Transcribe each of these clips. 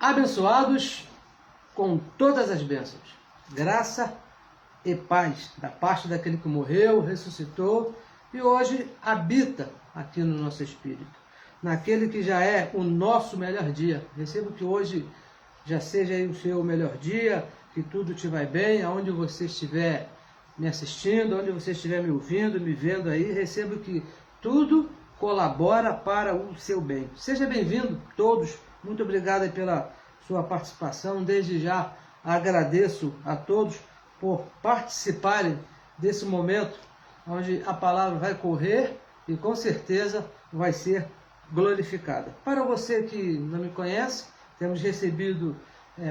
abençoados com todas as bênçãos, graça e paz da parte daquele que morreu, ressuscitou e hoje habita aqui no nosso espírito, naquele que já é o nosso melhor dia. Recebo que hoje já seja aí o seu melhor dia, que tudo te vai bem, aonde você estiver me assistindo, onde você estiver me ouvindo, me vendo aí, recebo que tudo colabora para o seu bem. Seja bem-vindo todos, muito obrigado pela sua participação, desde já agradeço a todos por participarem desse momento, onde a palavra vai correr e com certeza vai ser glorificada. Para você que não me conhece, temos recebido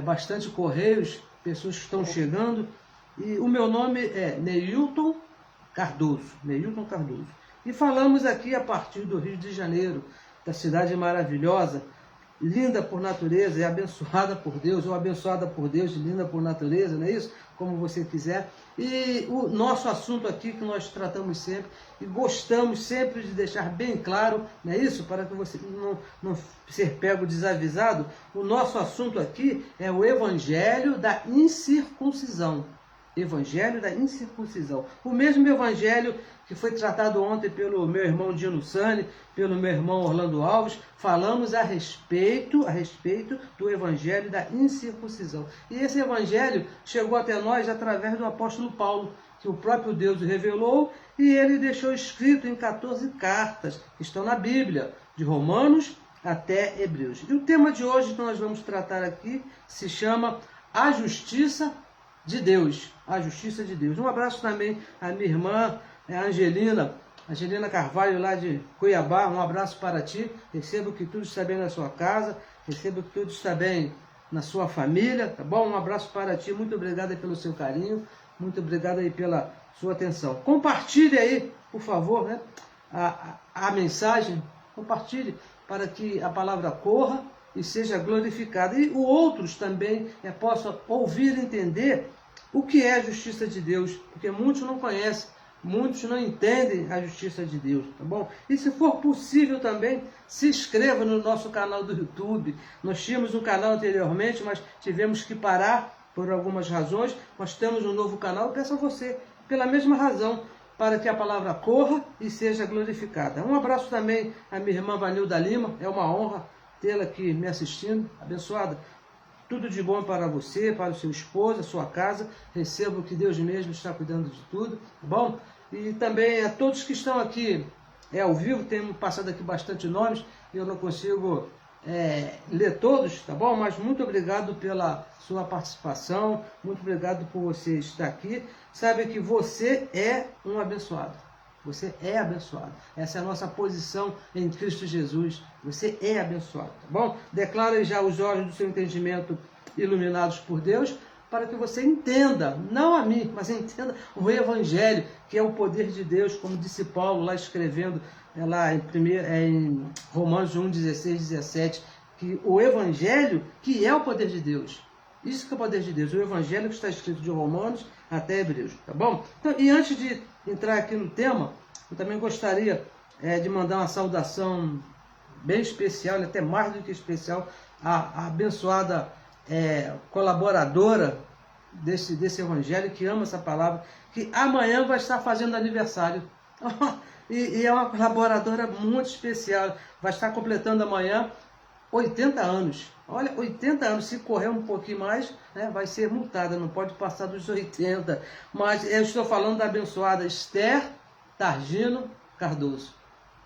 bastante correios, pessoas que estão chegando, e o meu nome é Neilton Cardoso, e falamos aqui a partir do Rio de Janeiro, da cidade maravilhosa, linda por natureza e abençoada por Deus, ou abençoada por Deus e linda por natureza, não é isso? Como você quiser. E o nosso assunto aqui que nós tratamos sempre e gostamos sempre de deixar bem claro, não é isso? Para que você não ser pego desavisado, o nosso assunto aqui é o Evangelho da Incircuncisão. Evangelho da Incircuncisão. O mesmo evangelho que foi tratado ontem pelo meu irmão Dino Sani, pelo meu irmão Orlando Alves, falamos a respeito do evangelho da incircuncisão. E esse evangelho chegou até nós através do apóstolo Paulo, que o próprio Deus revelou e ele deixou escrito em 14 cartas que estão na Bíblia, de Romanos até Hebreus. E o tema de hoje que nós vamos tratar aqui se chama A Justiça de Deus, a justiça de Deus. Um abraço também à minha irmã Angelina Carvalho, lá de Cuiabá. Um abraço para ti. Recebo que tudo está bem na sua casa, recebo que tudo está bem na sua família, tá bom? Um abraço para ti, muito obrigado aí pelo seu carinho, muito obrigado aí pela sua atenção. Compartilhe aí, por favor, né, a mensagem, compartilhe para que a palavra corra e seja glorificada. E outros também possam ouvir e entender o que é a justiça de Deus, porque muitos não conhecem, muitos não entendem a justiça de Deus, tá bom? E se for possível também, se inscreva no nosso canal do YouTube. Nós tínhamos um canal anteriormente, mas tivemos que parar por algumas razões. Nós temos um novo canal, peço a você, pela mesma razão, para que a palavra corra e seja glorificada. Um abraço também à minha irmã Vanilda Lima, é uma honra tê-la aqui me assistindo, abençoada. Tudo de bom para você, para o seu esposo, a sua casa. Recebo que Deus mesmo está cuidando de tudo, tá bom? E também a todos que estão aqui ao vivo, temos passado aqui bastante nomes, eu não consigo ler todos, tá bom? Mas muito obrigado pela sua participação, muito obrigado por você estar aqui. Sabe que você é um abençoado. Você é abençoado. Essa é a nossa posição em Cristo Jesus. Você é abençoado, tá bom? Declara já os olhos do seu entendimento iluminados por Deus, para que você entenda, não a mim, mas entenda o Evangelho, que é o poder de Deus, como disse Paulo lá escrevendo, lá em Romanos 1, 16, 17, que o Evangelho, que é o poder de Deus. Isso que é o poder de Deus, o Evangelho que está escrito de Romanos até Hebreus, tá bom? Então, e antes de entrar aqui no tema, eu também gostaria de mandar uma saudação bem especial, até mais do que especial, à abençoada colaboradora desse Evangelho, que ama essa palavra, que amanhã vai estar fazendo aniversário. E é uma colaboradora muito especial, vai estar completando amanhã 80 anos. Olha, 80 anos, se correr um pouquinho mais, né, vai ser multada, não pode passar dos 80. Mas eu estou falando da abençoada Esther Targino Cardoso,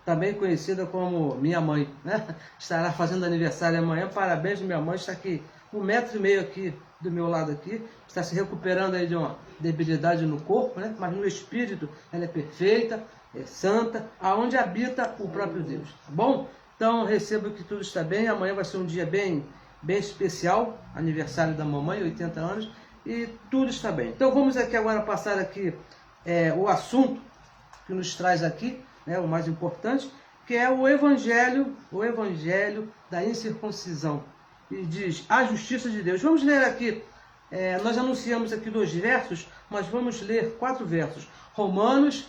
também conhecida como minha mãe, né? Estará fazendo aniversário amanhã. Parabéns, minha mãe, está aqui 1,5 m aqui do meu lado aqui, está se recuperando aí de uma debilidade no corpo, né? Mas no espírito ela é perfeita, é santa, aonde habita o próprio Deus, tá bom? Então, recebo que tudo está bem. Amanhã vai ser um dia bem especial, aniversário da mamãe, 80 anos, e tudo está bem. Então, vamos aqui agora passar aqui o assunto que nos traz aqui, né, o mais importante, que é o Evangelho da Incircuncisão. E diz, a justiça de Deus. Vamos ler aqui, nós anunciamos aqui 2 versos, mas vamos ler 4 versos. Romanos,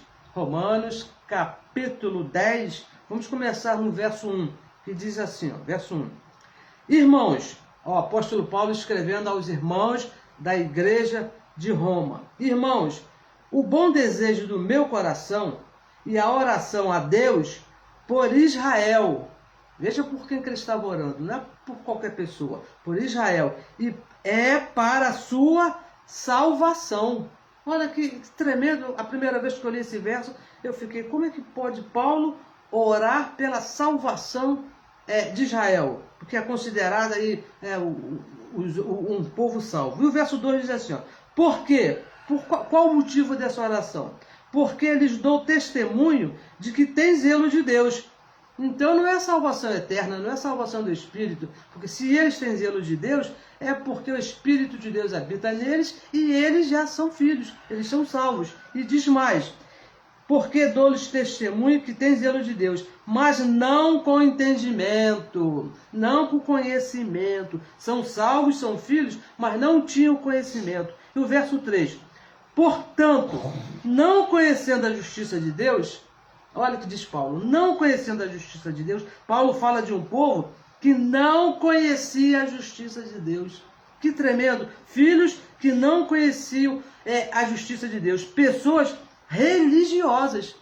capítulo 10, vamos começar no verso 1, que diz assim, ó, verso 1. Irmãos, O apóstolo Paulo escrevendo aos irmãos da igreja de Roma. Irmãos, o bom desejo do meu coração e a oração a Deus por Israel. Veja por quem que ele estava orando, não é por qualquer pessoa, por Israel. E é para a sua salvação. Olha que tremendo, a primeira vez que eu li esse verso, eu fiquei, como é que pode Paulo orar pela salvação de Israel? Porque é considerado aí um povo salvo. E o verso 2 diz assim, ó, por quê? Qual o motivo dessa oração? Porque lhes dou testemunho de que tem zelo de Deus. Então não é salvação eterna, não é salvação do Espírito, porque se eles têm zelo de Deus, é porque o Espírito de Deus habita neles e eles já são filhos, eles são salvos. E diz mais, porque dou-lhes testemunho que tem zelo de Deus, mas não com entendimento, não com conhecimento. São salvos, são filhos, mas não tinham conhecimento. E o verso 3, portanto, não conhecendo a justiça de Deus, olha o que diz Paulo, não conhecendo a justiça de Deus, Paulo fala de um povo que não conhecia a justiça de Deus. Que tremendo! Filhos que não conheciam a justiça de Deus, pessoas religiosas.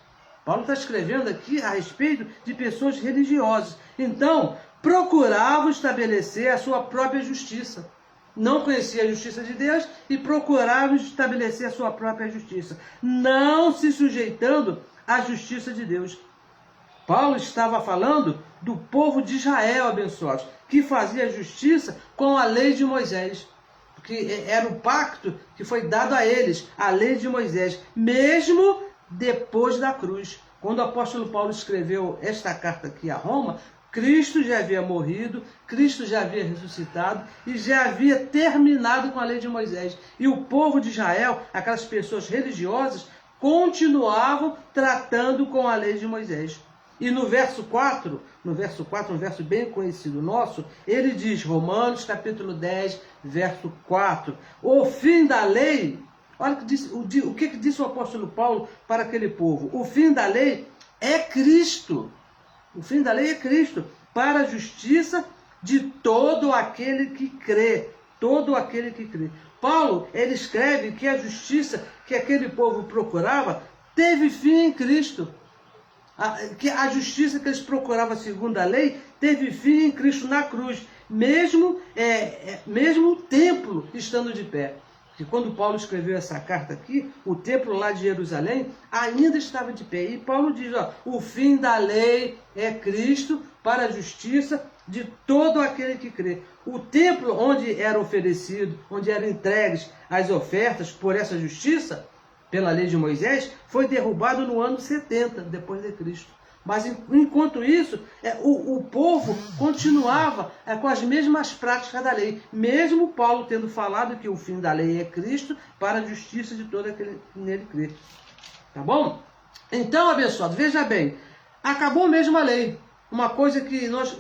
Paulo está escrevendo aqui a respeito de pessoas religiosas. Então, procuravam estabelecer a sua própria justiça. Não conhecia a justiça de Deus e procuravam estabelecer a sua própria justiça, não se sujeitando à justiça de Deus. Paulo estava falando do povo de Israel, abençoados, que fazia justiça com a lei de Moisés. Porque era o pacto que foi dado a eles, a lei de Moisés, mesmo depois da cruz. Quando o apóstolo Paulo escreveu esta carta aqui a Roma, Cristo já havia morrido, Cristo já havia ressuscitado e já havia terminado com a lei de Moisés. E o povo de Israel, aquelas pessoas religiosas, continuavam tratando com a lei de Moisés. E no verso 4, um verso bem conhecido nosso, ele diz, Romanos capítulo 10, verso 4, o fim da lei, olha o que disse o apóstolo Paulo para aquele povo, o fim da lei é Cristo, o fim da lei é Cristo, para a justiça de todo aquele que crê, todo aquele que crê. Paulo, ele escreve que a justiça que aquele povo procurava teve fim em Cristo. Que a justiça que eles procuravam segundo a lei teve fim em Cristo na cruz, mesmo o templo estando de pé. Que quando Paulo escreveu essa carta aqui, o templo lá de Jerusalém ainda estava de pé. E Paulo diz, ó, o fim da lei é Cristo para a justiça de todo aquele que crê. O templo onde era oferecido, onde eram entregues as ofertas por essa justiça, pela lei de Moisés, foi derrubado no ano 70 depois de Cristo. Mas enquanto isso, o povo continuava com as mesmas práticas da lei, mesmo Paulo tendo falado que o fim da lei é Cristo para a justiça de todo aquele que nele crê. Tá bom? Então, abençoado, veja bem, acabou mesmo a lei. Uma coisa que nós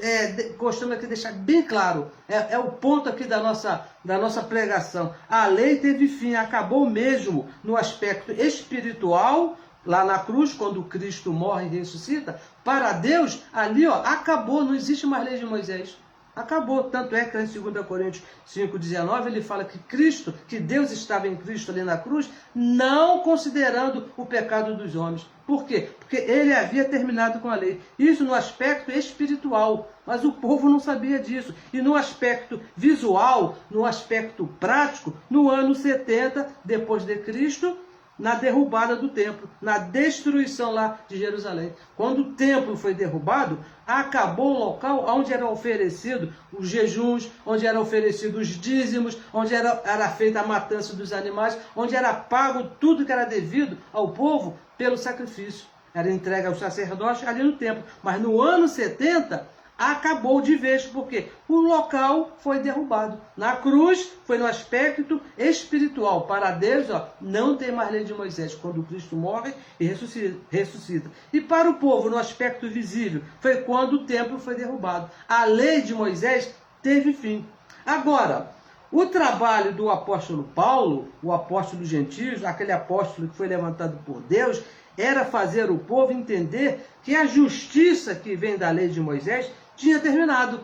gostamos aqui de deixar bem claro, é o ponto aqui da nossa pregação. A lei teve fim, acabou mesmo no aspecto espiritual, lá na cruz, quando Cristo morre e ressuscita. Para Deus, ali acabou, não existe mais lei de Moisés. Acabou, tanto é que em 2 Coríntios 5,19 ele fala que Deus estava em Cristo ali na cruz, não considerando o pecado dos homens. Por quê? Porque ele havia terminado com a lei. Isso no aspecto espiritual, mas o povo não sabia disso. E no aspecto visual, no aspecto prático, no ano 70 depois de Cristo, na derrubada do templo, na destruição lá de Jerusalém. Quando o templo foi derrubado, acabou o local onde eram oferecidos os jejuns, onde eram oferecidos os dízimos, onde era feita a matança dos animais, onde era pago tudo que era devido ao povo pelo sacrifício. Era entregue aos sacerdotes ali no templo. Mas no ano 70, acabou de vez, porque o local foi derrubado. Na cruz, foi no aspecto espiritual. Para Deus, não tem mais lei de Moisés, quando Cristo morre e ressuscita. E para o povo, no aspecto visível, foi quando o templo foi derrubado. A lei de Moisés teve fim. Agora, o trabalho do apóstolo Paulo, o apóstolo dos gentios, aquele apóstolo que foi levantado por Deus, era fazer o povo entender que a justiça que vem da lei de Moisés tinha terminado.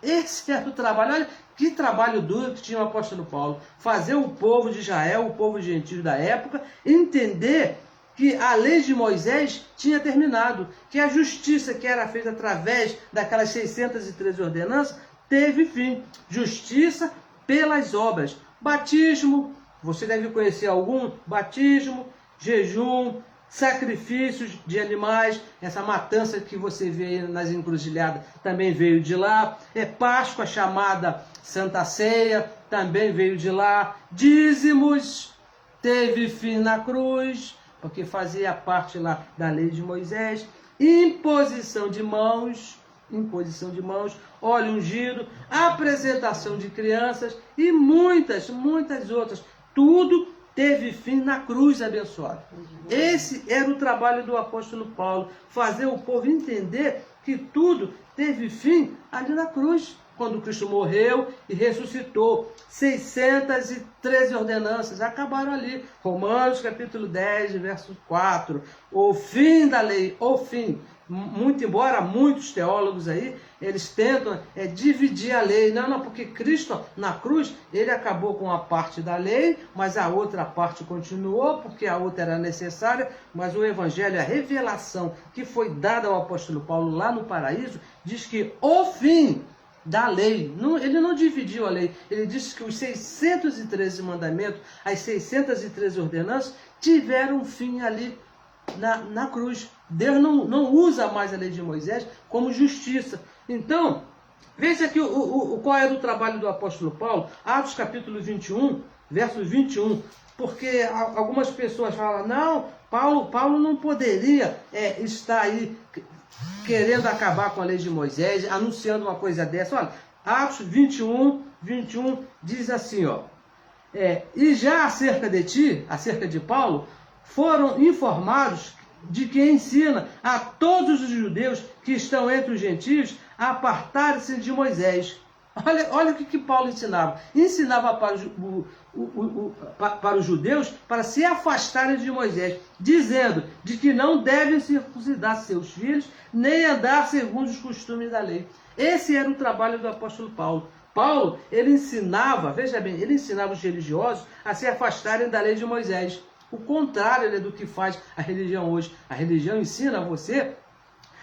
esse era o trabalho. Olha que trabalho duro que tinha o apóstolo Paulo. Fazer o povo de Israel, o povo gentil da época, entender que a lei de Moisés tinha terminado, que a justiça que era feita através daquelas 613 ordenanças teve fim. Justiça pelas obras. Batismo, você deve conhecer algum, batismo, jejum, sacrifícios de animais, essa matança que você vê aí nas encruzilhadas também veio de lá. Páscoa, chamada Santa Ceia, também veio de lá. Dízimos, teve fim na cruz, porque fazia parte lá da lei de Moisés. Imposição de mãos, óleo ungido, apresentação de crianças e muitas outras. Tudo teve fim na cruz abençoada. Esse era o trabalho do apóstolo Paulo, fazer o povo entender que tudo teve fim ali na cruz, quando Cristo morreu e ressuscitou. 613 ordenanças acabaram ali. Romanos capítulo 10, verso 4. O fim da lei, o fim. Muito embora muitos teólogos aí, eles tentam dividir a lei. Não, porque Cristo na cruz, ele acabou com a parte da lei, mas a outra parte continuou, porque a outra era necessária. Mas o evangelho, a revelação que foi dada ao apóstolo Paulo lá no paraíso, diz que o fim da lei, ele não dividiu a lei, ele disse que os 613 mandamentos, as 613 ordenanças, tiveram fim ali na cruz. Deus não usa mais a lei de Moisés como justiça. Então, veja aqui qual era o trabalho do apóstolo Paulo. Atos capítulo 21, verso 21. Porque algumas pessoas falam, não, Paulo não poderia estar aí querendo acabar com a lei de Moisés, anunciando uma coisa dessa. Olha, Atos 21 diz assim, ó. E já acerca de ti, acerca de Paulo, foram informados de que ensina a todos os judeus que estão entre os gentios a apartarem-se de Moisés. Olha o que Paulo ensinava. Ensinava para os judeus para se afastarem de Moisés, dizendo de que não devem circuncidar seus filhos, nem andar segundo os costumes da lei. Esse era o trabalho do apóstolo Paulo. Paulo, ele ensinava, veja bem, ele ensinava os religiosos a se afastarem da lei de Moisés. O contrário do que faz a religião hoje. A religião ensina você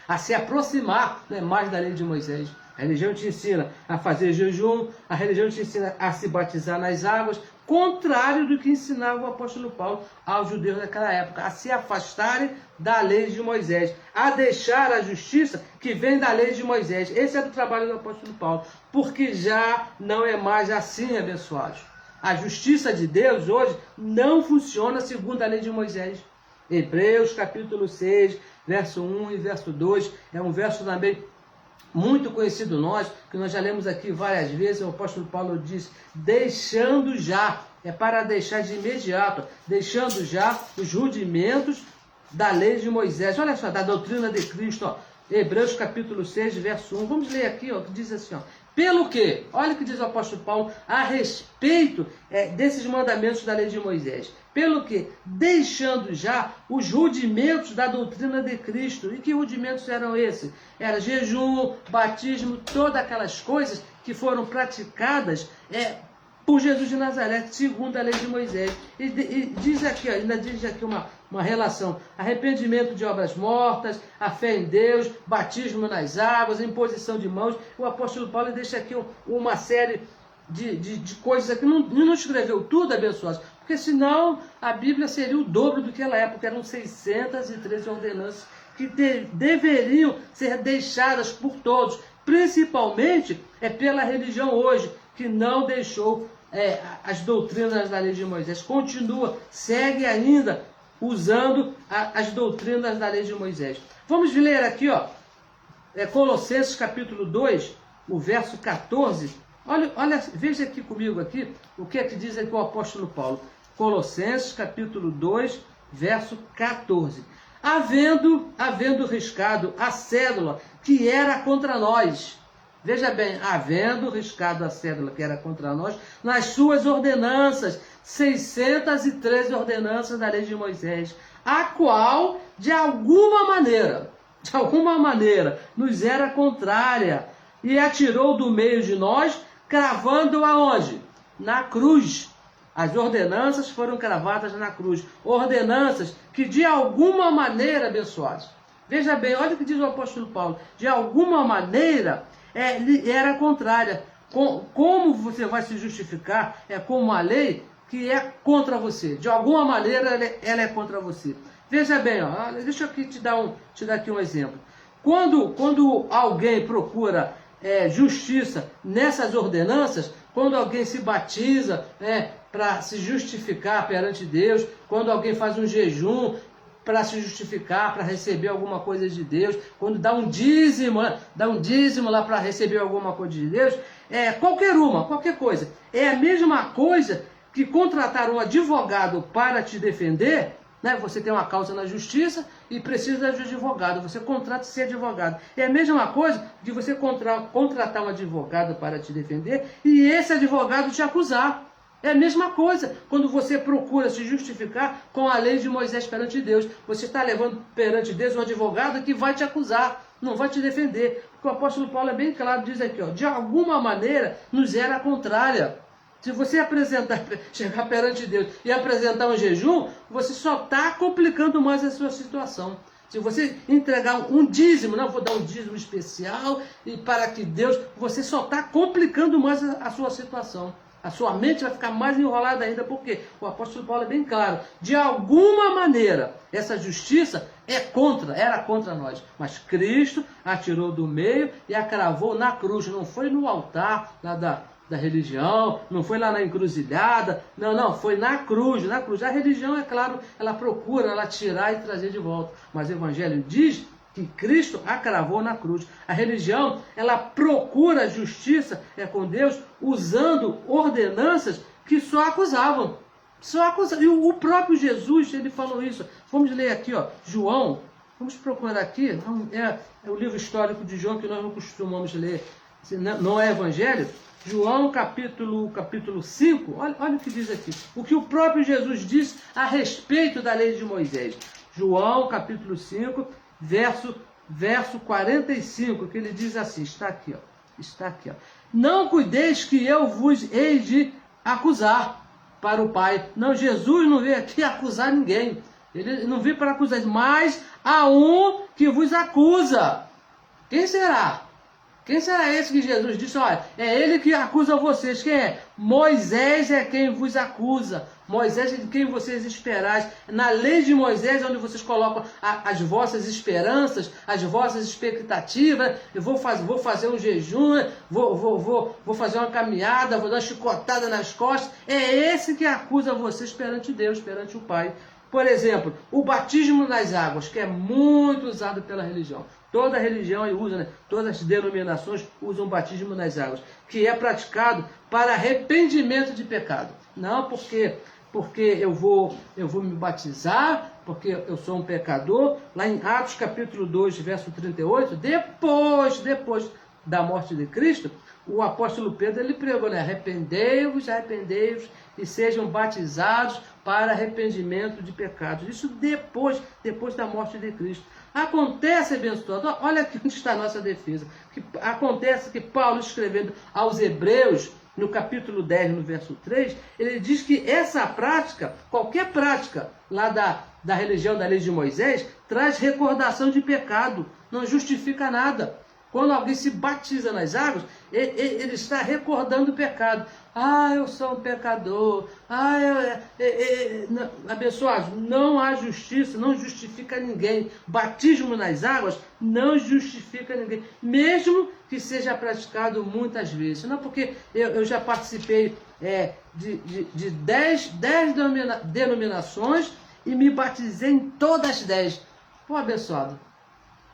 a se aproximar mais da lei de Moisés. A religião te ensina a fazer jejum, a religião te ensina a se batizar nas águas, contrário do que ensinava o apóstolo Paulo aos judeus daquela época, a se afastarem da lei de Moisés, a deixar a justiça que vem da lei de Moisés. Esse é o trabalho do apóstolo Paulo, porque já não é mais assim, abençoados. A justiça de Deus hoje não funciona segundo a lei de Moisés. Hebreus capítulo 6, verso 1 e verso 2, é um verso também muito conhecido que nós já lemos aqui várias vezes. O apóstolo Paulo diz, deixando já, é para deixar de imediato, deixando já os rudimentos da lei de Moisés. Olha só, da doutrina de Cristo, ó. Hebreus capítulo 6, verso 1. Vamos ler aqui, ó, que diz assim, ó. Pelo que, olha o que diz o apóstolo Paulo a respeito desses mandamentos da lei de Moisés. Pelo que, deixando já os rudimentos da doutrina de Cristo. E que rudimentos eram esses? Era jejum, batismo, todas aquelas coisas que foram praticadas por Jesus de Nazaré, segundo a lei de Moisés. E diz aqui, ainda diz aqui uma relação: arrependimento de obras mortas, a fé em Deus, batismo nas águas, imposição de mãos. O apóstolo Paulo deixa aqui uma série de coisas aqui. Não escreveu tudo, abençoados, porque senão a Bíblia seria o dobro do que ela é, porque eram 613 ordenanças que deveriam ser deixadas por todos, principalmente pela religião hoje, que não deixou as doutrinas da lei de Moisés, segue ainda usando as doutrinas da lei de Moisés. Vamos ler aqui, ó, Colossenses capítulo 2, o verso 14. Olha, veja aqui comigo aqui, o que é que diz aqui o apóstolo Paulo. Colossenses capítulo 2, verso 14. Havendo riscado a cédula que era contra nós. Veja bem, havendo riscado a cédula que era contra nós, nas suas ordenanças, 613 ordenanças da lei de Moisés, a qual, de alguma maneira, nos era contrária, e atirou do meio de nós, cravando aonde? Na cruz. As ordenanças foram cravadas na cruz. Ordenanças que de alguma maneira, abençoados, veja bem, olha o que diz o apóstolo Paulo, de alguma maneira era contrária. Como você vai se justificar? É com uma lei que é contra você. De alguma maneira ela é contra você. Veja bem, ó, deixa eu aqui te dar aqui um exemplo. Quando alguém procura justiça nessas ordenanças, quando alguém se batiza para se justificar perante Deus, quando alguém faz um jejum para se justificar, para receber alguma coisa de Deus, quando dá um dízimo lá para receber alguma coisa de Deus, qualquer coisa. É a mesma coisa que contratar um advogado para te defender, né? Você tem uma causa na justiça e precisa de advogado, você contrata esse advogado. É a mesma coisa de você contratar um advogado para te defender e esse advogado te acusar. É a mesma coisa quando você procura se justificar com a lei de Moisés perante Deus. Você está levando perante Deus um advogado que vai te acusar, não vai te defender. Porque o apóstolo Paulo é bem claro, diz aqui, ó, de alguma maneira nos era contrária. Se você chegar perante Deus e apresentar um jejum, você só está complicando mais a sua situação. Se você entregar um dízimo, não, vou dar um dízimo especial e para que Deus, você só está complicando mais a sua situação. A sua mente vai ficar mais enrolada ainda, porque o apóstolo Paulo é bem claro. De alguma maneira, essa justiça era contra nós. Mas Cristo atirou do meio e a cravou na cruz. Não foi no altar lá da religião, não foi lá na encruzilhada, não, foi na cruz. Na cruz. A religião, é claro, ela procura ela tirar e trazer de volta. Mas o Evangelho diz que Cristo a cravou na cruz. A religião, ela procura justiça com Deus usando ordenanças que só acusavam. E o próprio Jesus, ele falou isso. Vamos ler aqui, ó, João. Vamos procurar aqui. É o livro histórico de João que nós não costumamos ler. Não é Evangelho. João capítulo 5. Olha o que diz aqui. O que o próprio Jesus disse a respeito da lei de Moisés. João capítulo 5. Verso 45, que ele diz assim, está aqui, ó. Não cuideis que eu vos hei de acusar para o Pai. Não, Jesus não veio aqui acusar ninguém. Ele não veio para acusar, mas há um que vos acusa. Quem será? Quem será esse que Jesus disse? Olha, é ele que acusa vocês. Quem é? Moisés é quem vos acusa. Moisés é de quem vocês esperais. Na lei de Moisés, onde vocês colocam as vossas esperanças, as vossas expectativas. Eu vou fazer um jejum, vou fazer uma caminhada, vou dar uma chicotada nas costas. É esse que acusa vocês perante Deus, perante o Pai. Por exemplo, o batismo nas águas, que é muito usado pela religião. Toda religião usa, né? Todas as denominações usam o batismo nas águas, que é praticado para arrependimento de pecado. Não porque eu vou me batizar, porque eu sou um pecador. Lá em Atos capítulo 2, verso 38, depois da morte de Cristo, o apóstolo Pedro ele pregou, né? Arrependei-vos e sejam batizados para arrependimento de pecados. Isso depois da morte de Cristo. Acontece, abençoado, olha aqui onde está a nossa defesa. Acontece que Paulo, escrevendo aos Hebreus, no capítulo 10, no verso 3, ele diz que essa prática, qualquer prática lá da religião da lei de Moisés, traz recordação de pecado, não justifica nada. Quando alguém se batiza nas águas, ele está recordando o pecado. Ah, eu sou um pecador. Abençoados, não há justiça, não justifica ninguém. Batismo nas águas não justifica ninguém, mesmo que seja praticado muitas vezes. Não, porque eu já participei de 10 denominações e me batizei em todas as 10. Pô, abençoado,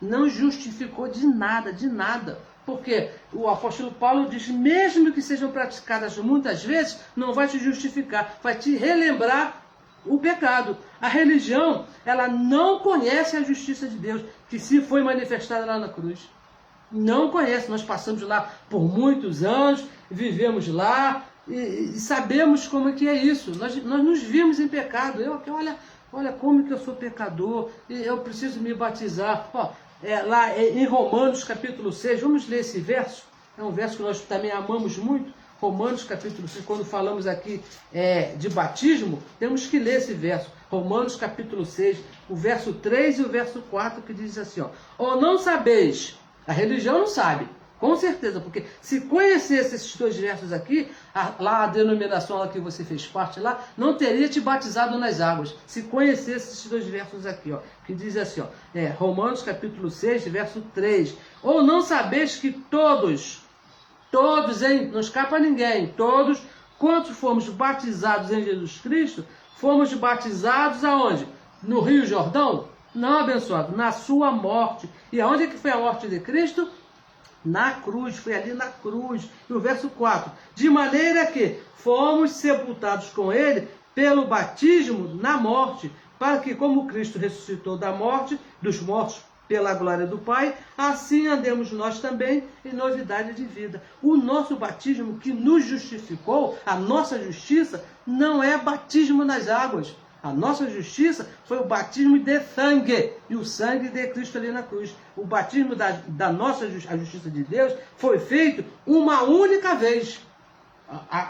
não justificou de nada. Porque o apóstolo Paulo diz, mesmo que sejam praticadas muitas vezes, não vai te justificar, vai te relembrar o pecado. A religião, ela não conhece a justiça de Deus, que se foi manifestada lá na cruz. Não conhece, nós passamos lá por muitos anos, vivemos lá e sabemos como é que é isso. Nós nos vimos em pecado. Olha como que eu sou pecador, e eu preciso me batizar. Lá em Romanos capítulo 6, vamos ler esse verso. é um verso que nós também amamos muito, Romanos capítulo 6, quando falamos aqui de batismo, temos que ler esse verso, Romanos capítulo 6, o verso 3 e o verso 4, que diz assim, ó, ou não sabeis, a religião não sabe, com certeza, porque se conhecesse esses dois versos aqui, lá a denominação lá que você fez parte lá, não teria te batizado nas águas, se conhecesse esses dois versos aqui, ó, que diz assim, ó, Romanos capítulo 6, verso 3, ou não sabeis que todos, hein, não escapa ninguém, todos, quantos fomos batizados em Jesus Cristo, fomos batizados aonde? No Rio Jordão? Não, abençoado, na sua morte. E aonde é que foi a morte de Cristo? Na cruz, foi ali na cruz. E o verso 4, de maneira que fomos sepultados com ele pelo batismo na morte, para que como Cristo ressuscitou da morte, dos mortos, pela glória do Pai, assim andemos nós também em novidade de vida. O nosso batismo que nos justificou, a nossa justiça, não é batismo nas águas. A nossa justiça foi o batismo de sangue, e o sangue de Cristo ali na cruz. O batismo da nossa a justiça de Deus foi feito uma única vez.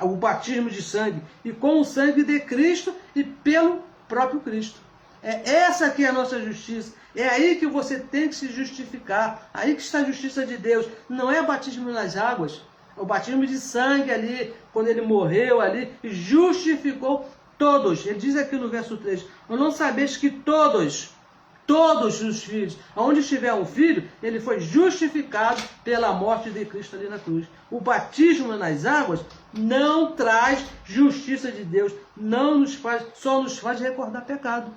O batismo de sangue, e com o sangue de Cristo e pelo próprio Cristo. Essa que é a nossa justiça. É aí que você tem que se justificar. Aí que está a justiça de Deus. Não é batismo nas águas. É o batismo de sangue ali, quando ele morreu ali, justificou todos. Ele diz aqui no verso 3, eu não sabeis que todos os filhos, onde estiver um filho, ele foi justificado pela morte de Cristo ali na cruz. O batismo nas águas não traz justiça de Deus, só nos faz recordar pecado.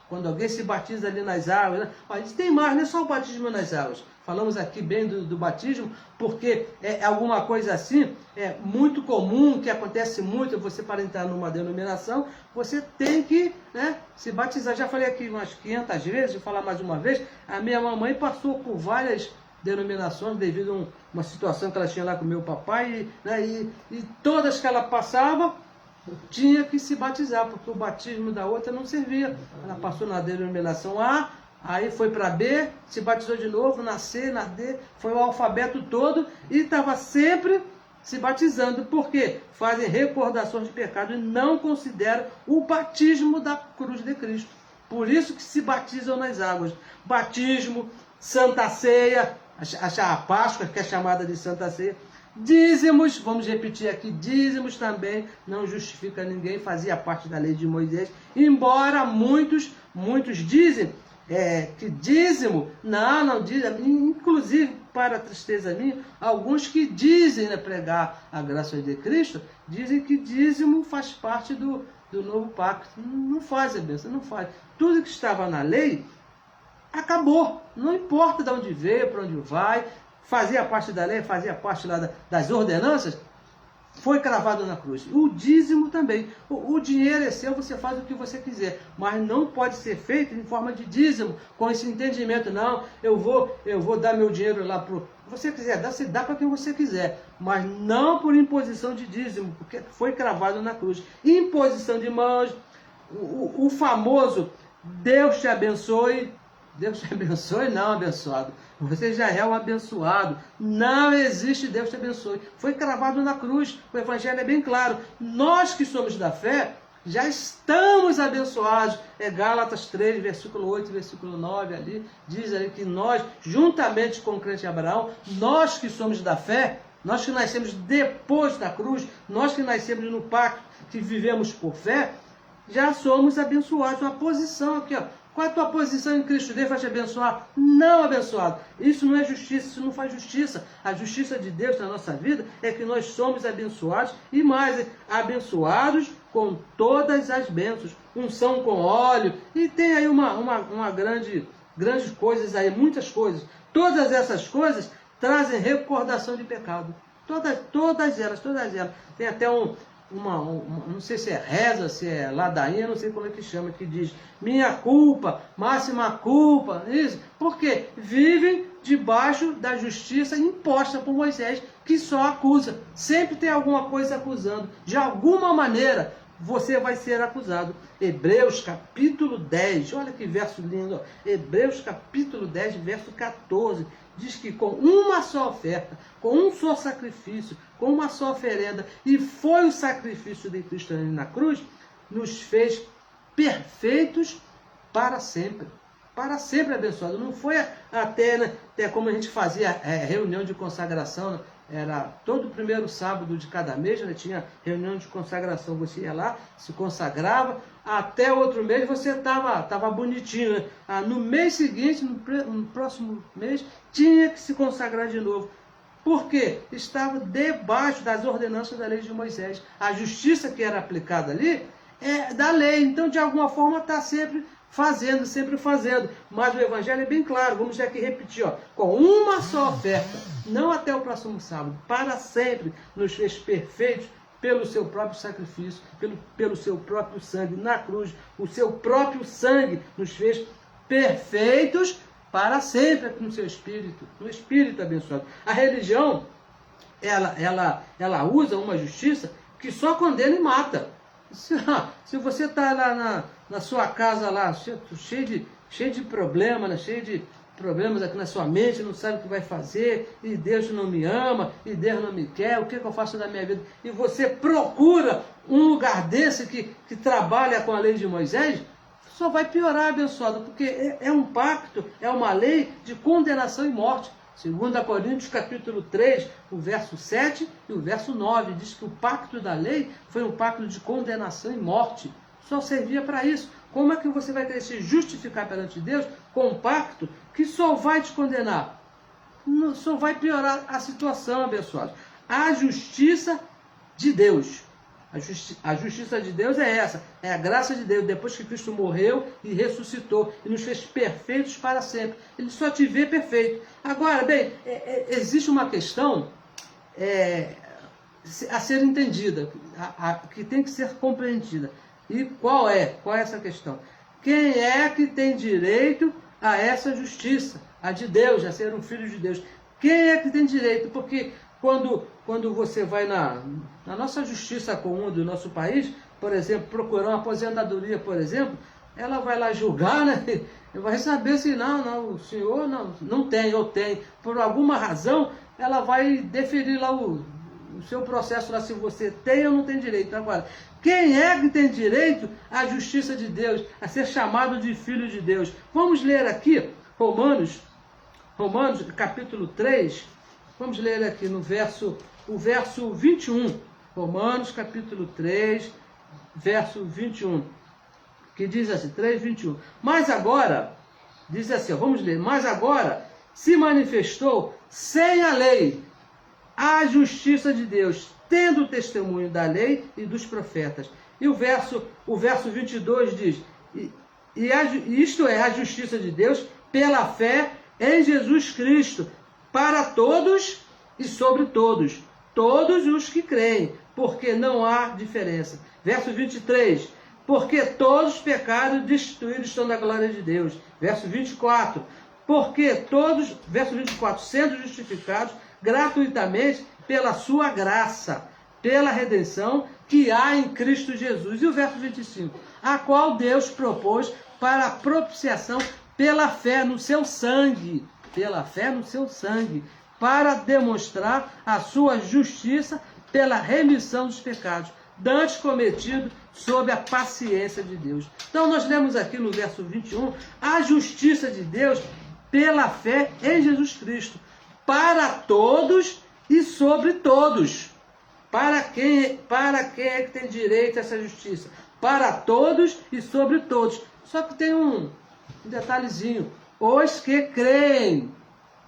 Quando alguém se batiza ali nas águas, né? Mas tem mais, não é só o batismo nas águas. Falamos aqui bem do batismo, porque é alguma coisa assim, muito comum, que acontece muito, você para entrar numa denominação, você tem que se batizar. Já falei aqui umas 500 vezes, vou falar mais uma vez, a minha mamãe passou por várias denominações devido a uma situação que ela tinha lá com meu papai, e todas que ela passava, tinha que se batizar, porque o batismo da outra não servia. Ela passou na denominação A, aí foi para B, se batizou de novo, na C, na D, foi o alfabeto todo e estava sempre se batizando, porque fazem recordações de pecado e não consideram o batismo da cruz de Cristo. Por isso que se batizam nas águas. Batismo, Santa Ceia, a Páscoa, que é chamada de Santa Ceia, dízimos, vamos repetir aqui, dízimos também não justifica ninguém, fazia parte da lei de Moisés, embora muitos dizem que dízimo, não dizem, inclusive para a tristeza minha, alguns que dizem pregar a graça de Cristo, dizem que dízimo faz parte do novo pacto. Não faz, a bênção, não faz. Tudo que estava na lei, acabou, não importa de onde veio, para onde vai, fazia parte da lei, fazia parte lá das ordenanças, foi cravado na cruz. O dízimo também. O dinheiro é seu, você faz o que você quiser, mas não pode ser feito em forma de dízimo, com esse entendimento, não, eu vou dar meu dinheiro lá para você quiser, você dá para quem você quiser, mas não por imposição de dízimo, porque foi cravado na cruz. Imposição de mãos, o famoso Deus te abençoe. Deus te abençoe, não, abençoado. Você já é um abençoado. Não existe Deus te abençoe. Foi cravado na cruz. O Evangelho é bem claro. Nós que somos da fé, já estamos abençoados. Gálatas 3, versículo 8, versículo 9, ali, diz ali que nós, juntamente com o crente Abraão, nós que somos da fé, nós que nascemos depois da cruz, nós que nascemos no pacto, que vivemos por fé, já somos abençoados. Uma posição aqui, ó. Qual é a tua posição em Cristo? Deus vai te abençoar? Não, abençoado. Isso não é justiça, isso não faz justiça. A justiça de Deus na nossa vida é que nós somos abençoados e mais, abençoados com todas as bênçãos. Unção com óleo. E tem aí uma grandes coisas aí, muitas coisas. Todas essas coisas trazem recordação de pecado. Todas elas. Tem até não sei se é reza, se é ladainha, não sei como é que chama, que diz, minha culpa, máxima culpa, isso, porque vivem debaixo da justiça imposta por Moisés, que só acusa, sempre tem alguma coisa acusando, de alguma maneira você vai ser acusado. Hebreus capítulo 10, olha que verso lindo, ó. Hebreus capítulo 10, verso 14, diz que com uma só oferta, com um só sacrifício, com uma só oferenda, e foi o sacrifício de Cristo na cruz, nos fez perfeitos para sempre. Para sempre abençoado. Não foi até como a gente fazia reunião de consagração, né? Era todo o primeiro sábado de cada mês, né? Tinha reunião de consagração, você ia lá, se consagrava, até outro mês você estava bonitinho, né? No mês seguinte, no próximo mês, tinha que se consagrar de novo. Por quê? Estava debaixo das ordenanças da lei de Moisés. A justiça que era aplicada ali é da lei, então de alguma forma está sempre fazendo. Mas o evangelho é bem claro, vamos aqui repetir, ó, com uma só oferta, não até o próximo sábado, para sempre nos fez perfeitos pelo seu próprio sacrifício, pelo seu próprio sangue na cruz. O seu próprio sangue nos fez perfeitos para sempre no seu espírito, no espírito abençoado. A religião, ela usa uma justiça que só condena e mata. Se você está lá na sua casa, lá, cheio de problemas, né? Cheio de problemas aqui na sua mente, não sabe o que vai fazer, e Deus não me ama, e Deus não me quer, o que eu faço da minha vida? E você procura um lugar desse que trabalha com a lei de Moisés, só vai piorar, abençoado, porque é um pacto, é uma lei de condenação e morte. 2 Coríntios capítulo 3, o verso 7 e o verso 9, diz que o pacto da lei foi um pacto de condenação e morte. Só servia para isso. Como é que você vai querer se justificar perante Deus com um pacto que só vai te condenar? Só vai piorar a situação, abençoado. A justiça de Deus. A justiça de Deus é essa, é a graça de Deus, depois que Cristo morreu e ressuscitou, e nos fez perfeitos para sempre. Ele só te vê perfeito. Agora, bem, existe uma questão a ser entendida, que tem que ser compreendida. E qual é essa questão? Quem é que tem direito a essa justiça? A de Deus, a ser um filho de Deus. Quem é que tem direito? Porque quando você vai na nossa justiça comum do nosso país, por exemplo, procurar uma aposentadoria, por exemplo, ela vai lá julgar, né? Vai saber se não, o senhor não tem, ou tem. Por alguma razão, ela vai deferir lá o seu processo, lá se você tem ou não tem direito. Agora, quem é que tem direito à justiça de Deus, a ser chamado de filho de Deus? Vamos ler aqui, Romanos capítulo 3, vamos ler aqui o verso 21. Romanos capítulo 3, verso 21. Que diz assim, 3, 21. Mas agora, diz assim, vamos ler. Mas agora se manifestou sem a lei a justiça de Deus, tendo o testemunho da lei e dos profetas. E o verso 22 diz, isto é a justiça de Deus pela fé em Jesus Cristo, para todos e sobre todos, todos os que creem, porque não há diferença. Verso 23, porque todos pecaram e destituídos estão da glória de Deus. Verso 24, porque todos, verso 24, sendo justificados gratuitamente pela sua graça, pela redenção que há em Cristo Jesus. E o verso 25, a qual Deus propôs para a propiciação pela fé no seu sangue, para demonstrar a sua justiça pela remissão dos pecados, dantes cometidos sob a paciência de Deus. Então nós lemos aqui no verso 21, a justiça de Deus pela fé em Jesus Cristo, para todos e sobre todos. Para quem é que tem direito a essa justiça? Para todos e sobre todos. Só que tem um detalhezinho. Os que creem.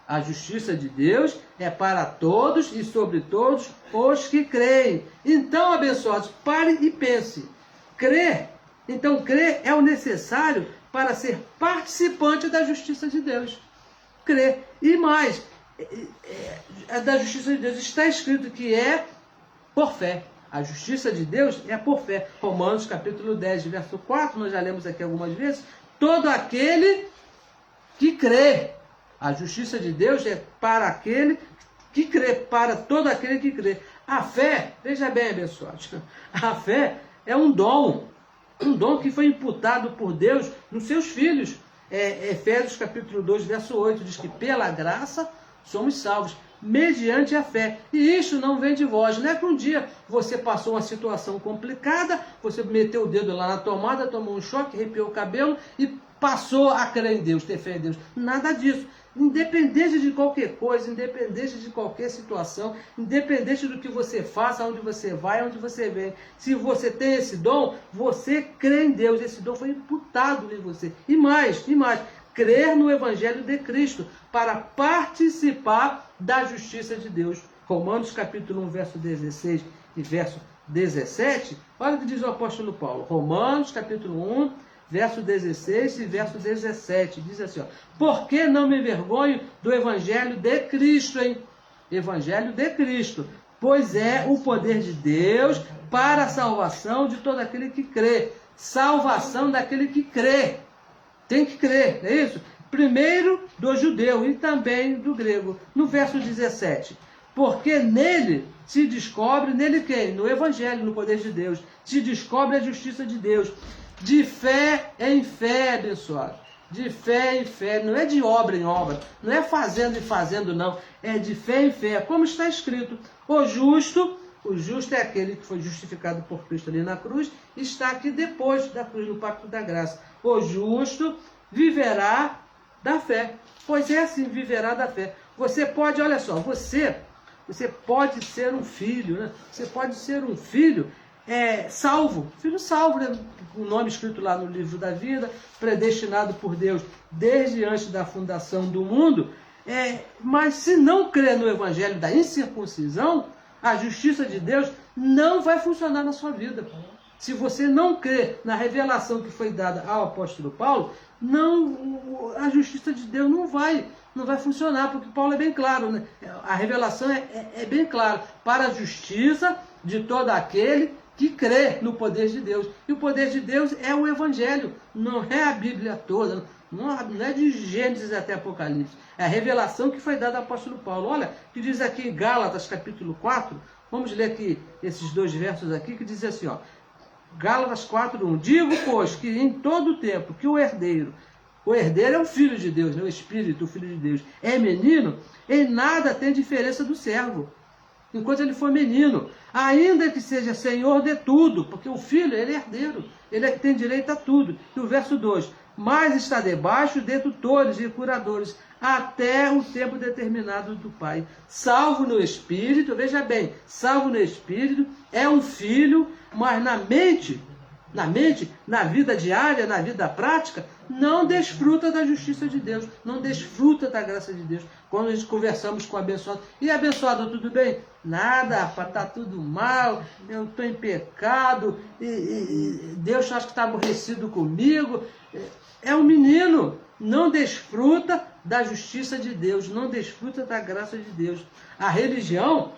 A justiça de Deus é para todos e sobre todos os que creem. Então, abençoados, pare e pense. Crer. Então, crer é o necessário para ser participante da justiça de Deus. Crer. E mais, da justiça de Deus está escrito que é por fé. A justiça de Deus é por fé. Romanos capítulo 10, verso 4, nós já lemos aqui algumas vezes. Todo aquele que crê. A justiça de Deus é para aquele que crê, para todo aquele que crê. A fé, veja bem, abençoados, a fé é um dom que foi imputado por Deus nos seus filhos. Efésios capítulo 2, verso 8, diz que pela graça somos salvos mediante a fé. E isso não vem de vós. Não é que um dia você passou uma situação complicada, você meteu o dedo lá na tomada, tomou um choque, arrepiou o cabelo e passou a crer em Deus, ter fé em Deus. Nada disso. Independente de qualquer coisa, independente de qualquer situação, independente do que você faça, onde você vai, onde você vem. Se você tem esse dom, você crê em Deus. Esse dom foi imputado em você. E mais, crer no Evangelho de Cristo para participar da justiça de Deus. Romanos capítulo 1, verso 16 e verso 17. Olha o que diz o apóstolo Paulo. Romanos capítulo 1, verso 16 e verso 17. Diz assim, ó, por que não me envergonho do Evangelho de Cristo, hein? Evangelho de Cristo. Pois é o poder de Deus para a salvação de todo aquele que crê. Salvação daquele que crê. Tem que crer, não é isso? Primeiro do judeu e também do grego. No verso 17. Porque nele se descobre, nele quem? No Evangelho, no poder de Deus. Se descobre a justiça de Deus. De fé em fé, abençoado. De fé em fé. Não é de obra em obra. Não é fazendo e fazendo, não. É de fé em fé. Como está escrito. O justo é aquele que foi justificado por Cristo ali na cruz. Está aqui depois da cruz, no pacto da graça. O justo viverá da fé. Pois é assim, viverá da fé. Você pode, olha só, você pode ser um filho, né? Você pode ser um filho salvo, né? O nome escrito lá no livro da vida, predestinado por Deus desde antes da fundação do mundo. Mas se não crer no Evangelho da incircuncisão, a justiça de Deus não vai funcionar na sua vida. Se você não crer na revelação que foi dada ao apóstolo Paulo, a justiça de Deus não vai funcionar, porque Paulo é bem claro, né? A revelação é bem clara, para a justiça de todo aquele que crê no poder de Deus. E o poder de Deus é o Evangelho, não é a Bíblia toda, não é de Gênesis até Apocalipse. É a revelação que foi dada ao apóstolo Paulo. Olha, que diz aqui em Gálatas capítulo 4, vamos ler aqui esses dois versos aqui, que diz assim, ó, Gálatas 4:1. Digo, pois, que em todo o tempo que o herdeiro é o filho de Deus, né? O Espírito, o filho de Deus, é menino, em nada tem diferença do servo, enquanto ele for menino, ainda que seja senhor de tudo, porque o filho, ele é herdeiro, ele é que tem direito a tudo. E o verso 2, mas está debaixo de tutores e curadores, até o tempo determinado do Pai. Salvo no Espírito, veja bem, salvo no Espírito, é um filho, mas na mente, na vida diária, na vida prática, não desfruta da justiça de Deus, não desfruta da graça de Deus. Quando a gente conversamos com o abençoado, e abençoado, tudo bem? Nada, rapaz, está tudo mal, eu estou em pecado, e Deus acha que está aborrecido comigo. É um menino, não desfruta da justiça de Deus, não desfruta da graça de Deus. A religião,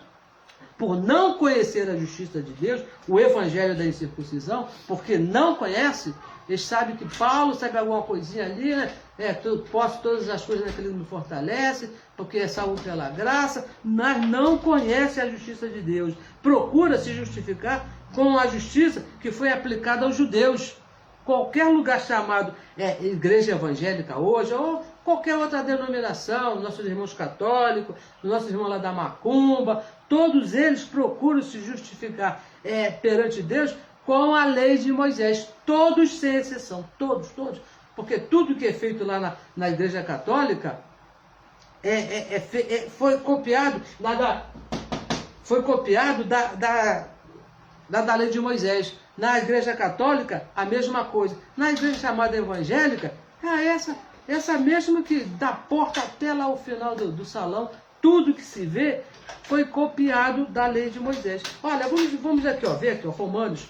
por não conhecer a justiça de Deus, o evangelho da incircuncisão, porque não conhece, eles sabem que Paulo sabe alguma coisinha ali, né? Posso todas as coisas naquele que me fortalece, porque é salvo pela graça, mas não conhece a justiça de Deus. Procura se justificar com a justiça que foi aplicada aos judeus. Qualquer lugar chamado igreja evangélica hoje, ou qualquer outra denominação, nossos irmãos católicos, nossos irmãos lá da Macumba, todos eles procuram se justificar perante Deus com a lei de Moisés. Todos sem exceção, todos. Porque tudo que é feito lá na igreja católica foi copiado da lei de Moisés. Na igreja católica, a mesma coisa. Na igreja chamada evangélica, essa mesma que da porta até lá ao final do salão, tudo que se vê foi copiado da lei de Moisés. Olha, vamos aqui, ver aqui, Romanos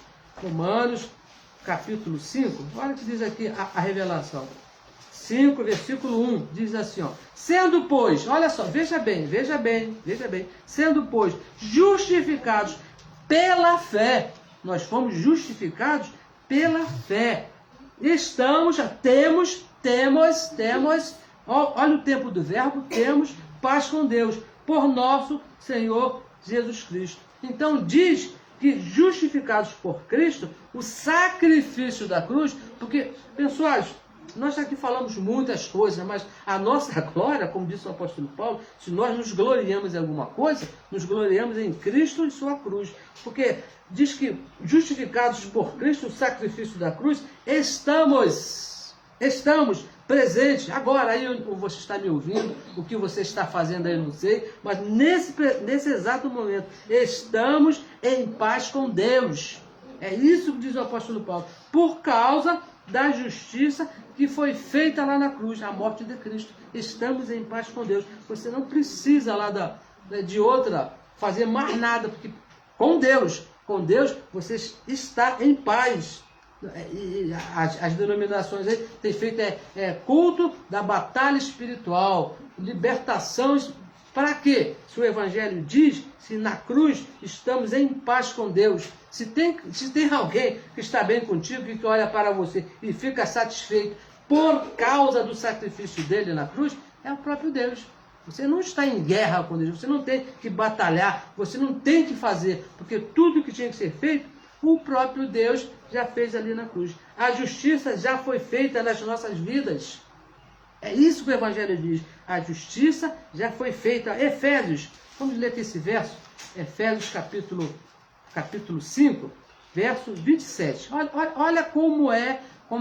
capítulo 5, olha o que diz aqui a revelação. 5, versículo 1, diz assim, sendo, pois, olha só, veja bem, sendo, pois, justificados pela fé. Nós fomos justificados pela fé. Temos, olha o tempo do verbo, temos paz com Deus, por nosso Senhor Jesus Cristo. Então diz que justificados por Cristo, o sacrifício da cruz, porque, pessoal, Nós aqui falamos muitas coisas, mas a nossa glória, como disse o apóstolo Paulo, se nós nos gloriamos em alguma coisa, nos gloriamos em Cristo e sua cruz. Porque diz que, justificados por Cristo, o sacrifício da cruz, estamos presentes. Agora, aí você está me ouvindo, o que você está fazendo aí eu não sei, mas nesse exato momento, estamos em paz com Deus. É isso que diz o apóstolo Paulo. Por causa da justiça que foi feita lá na cruz, a morte de Cristo. Estamos em paz com Deus. Você não precisa lá de outra fazer mais nada, porque com Deus você está em paz. As denominações aí têm feito culto da batalha espiritual, libertação. Para quê? Se o Evangelho diz, se na cruz estamos em paz com Deus, se tem alguém que está bem contigo e que olha para você e fica satisfeito por causa do sacrifício dele na cruz, é o próprio Deus. Você não está em guerra com Deus, você não tem que batalhar, você não tem que fazer, porque tudo que tinha que ser feito, o próprio Deus já fez ali na cruz. A justiça já foi feita nas nossas vidas. É isso que o Evangelho diz. A justiça já foi feita. Efésios, vamos ler aqui esse verso. Efésios capítulo 5, verso 27. Olha como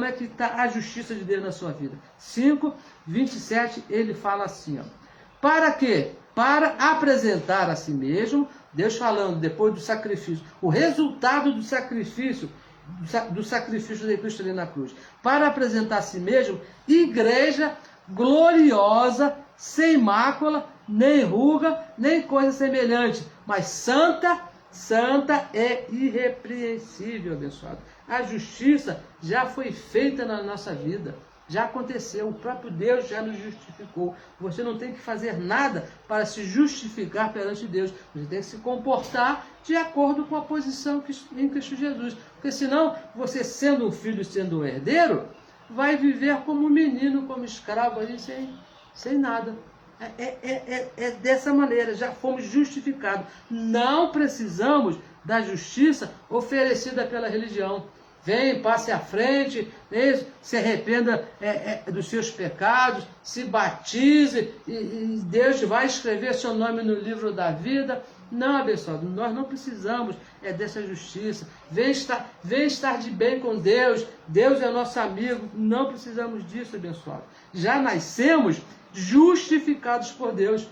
é que está a justiça de Deus na sua vida. 5, 27, ele fala assim, ó. Para quê? Para apresentar a si mesmo, Deus falando depois do sacrifício, o resultado do sacrifício de Cristo ali na cruz, para apresentar a si mesmo, igreja gloriosa, sem mácula, nem ruga, nem coisa semelhante, mas santa é irrepreensível, abençoado. A justiça já foi feita na nossa vida, já aconteceu, o próprio Deus já nos justificou. Você não tem que fazer nada para se justificar perante Deus, você tem que se comportar de acordo com a posição em Cristo Jesus, porque senão, você sendo um filho, sendo um herdeiro, vai viver como um menino, como escravo ali, sem nada. É dessa maneira, já fomos justificados. Não precisamos da justiça oferecida pela religião. Vem, passe à frente, se arrependa dos seus pecados, se batize, e Deus vai escrever seu nome no livro da vida. Não, abençoado, nós não precisamos dessa justiça. Vem estar de bem com Deus, Deus é nosso amigo, não precisamos disso, abençoado. Já nascemos justificados por Deus.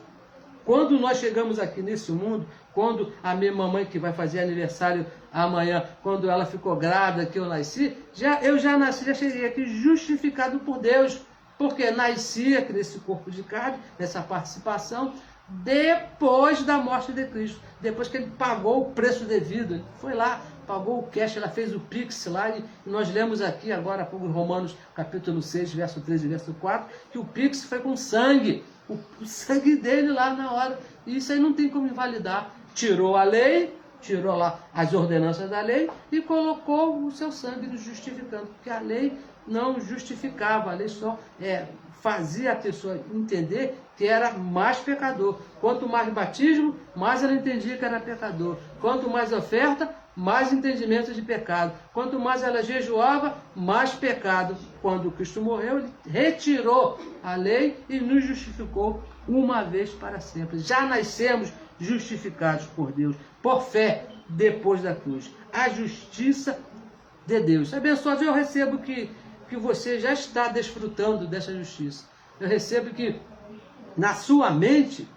Quando nós chegamos aqui nesse mundo, quando a minha mamãe, que vai fazer aniversário amanhã, quando ela ficou grávida, que eu nasci, eu já cheguei aqui justificado por Deus, porque nasci aqui nesse corpo de carne, nessa participação, depois da morte de Cristo, depois que ele pagou o preço devido, ele foi lá, pagou o cash, ela fez o Pix lá, e nós lemos aqui agora, Romanos capítulo 6, verso 13 e verso 4, que o Pix foi com sangue, o sangue dele lá na hora, e isso aí não tem como invalidar. Tirou a lei, tirou lá as ordenanças da lei e colocou o seu sangue nos justificando, porque a lei não justificava, a lei só fazia a pessoa entender que era mais pecador. Quanto mais batismo, mais ela entendia que era pecador. Quanto mais oferta, mais entendimento de pecado. Quanto mais ela jejuava, mais pecado. Quando Cristo morreu, ele retirou a lei e nos justificou uma vez para sempre. Já nascemos justificados por Deus, por fé, depois da cruz. A justiça de Deus. Abençoado, eu recebo que você já está desfrutando dessa justiça. Eu recebo que na sua mente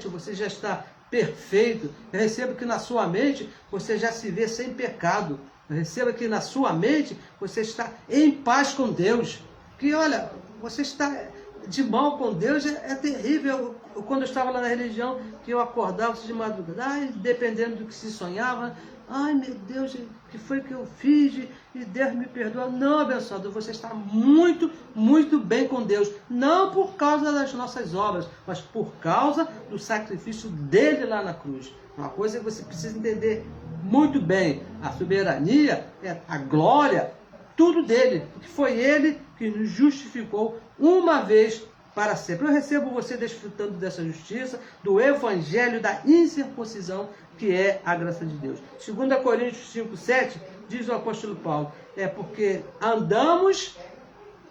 você já está perfeito. Eu recebo que na sua mente você já se vê sem pecado. Eu recebo que na sua mente você está em paz com Deus. Que olha, você está de mal com Deus é terrível. Quando eu estava lá na religião, que eu acordava de madrugada, dependendo do que se sonhava, ai meu Deus, o que foi que eu fiz? E Deus me perdoa. Não, abençoado, você está muito, muito bem com Deus. Não por causa das nossas obras, mas por causa do sacrifício dele lá na cruz. Uma coisa que você precisa entender muito bem: a soberania, a glória, tudo dele, porque foi ele que nos justificou uma vez para sempre. Eu recebo você desfrutando dessa justiça, do evangelho da incircuncisão, que é a graça de Deus. 2 Coríntios 5, 7, diz o apóstolo Paulo, porque andamos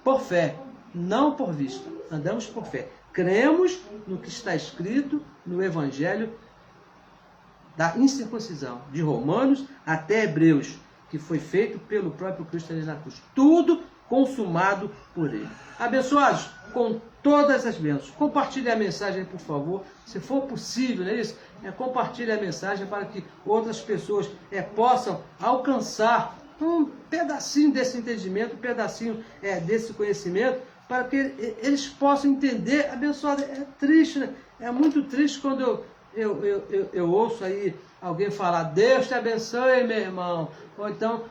por fé, não por vista. Andamos por fé. Cremos no que está escrito no Evangelho da incircuncisão, de Romanos até Hebreus, que foi feito pelo próprio Cristo ali na cruz. Tudo consumado por Ele. Abençoados, com todas as bênçãos. Compartilhe a mensagem, por favor. Se for possível, não é isso? Compartilhe a mensagem para que outras pessoas possam alcançar um pedacinho desse entendimento, um pedacinho desse conhecimento, para que eles possam entender. Abençoado, é triste, né? É muito triste quando eu ouço aí alguém falar, Deus te abençoe, meu irmão, ou então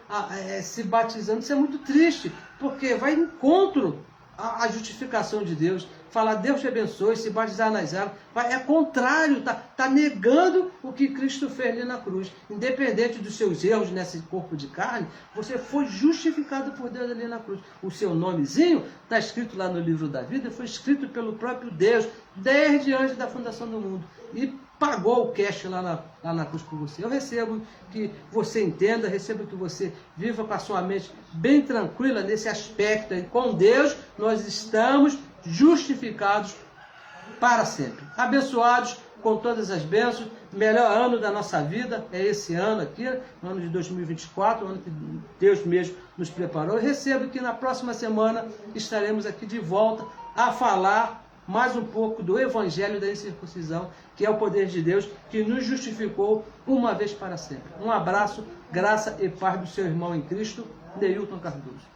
se batizando. Isso é muito triste, porque vai em encontro à justificação de Deus. Falar Deus te abençoe, se batizar nas águas, é contrário, tá negando o que Cristo fez ali na cruz. Independente dos seus erros nesse corpo de carne, você foi justificado por Deus ali na cruz. O seu nomezinho está escrito lá no livro da vida, foi escrito pelo próprio Deus, desde antes da fundação do mundo. E pagou o cash lá na cruz por você. Eu recebo que você entenda, recebo que você viva com a sua mente bem tranquila nesse aspecto. E com Deus nós estamos justificados para sempre. Abençoados com todas as bênçãos. Melhor ano da nossa vida é esse ano aqui, no ano de 2024, o ano que Deus mesmo nos preparou. Eu recebo que na próxima semana estaremos aqui de volta a falar mais um pouco do Evangelho da incircuncisão, que é o poder de Deus que nos justificou uma vez para sempre. Um abraço, graça e paz do seu irmão em Cristo, Neilton Cardoso.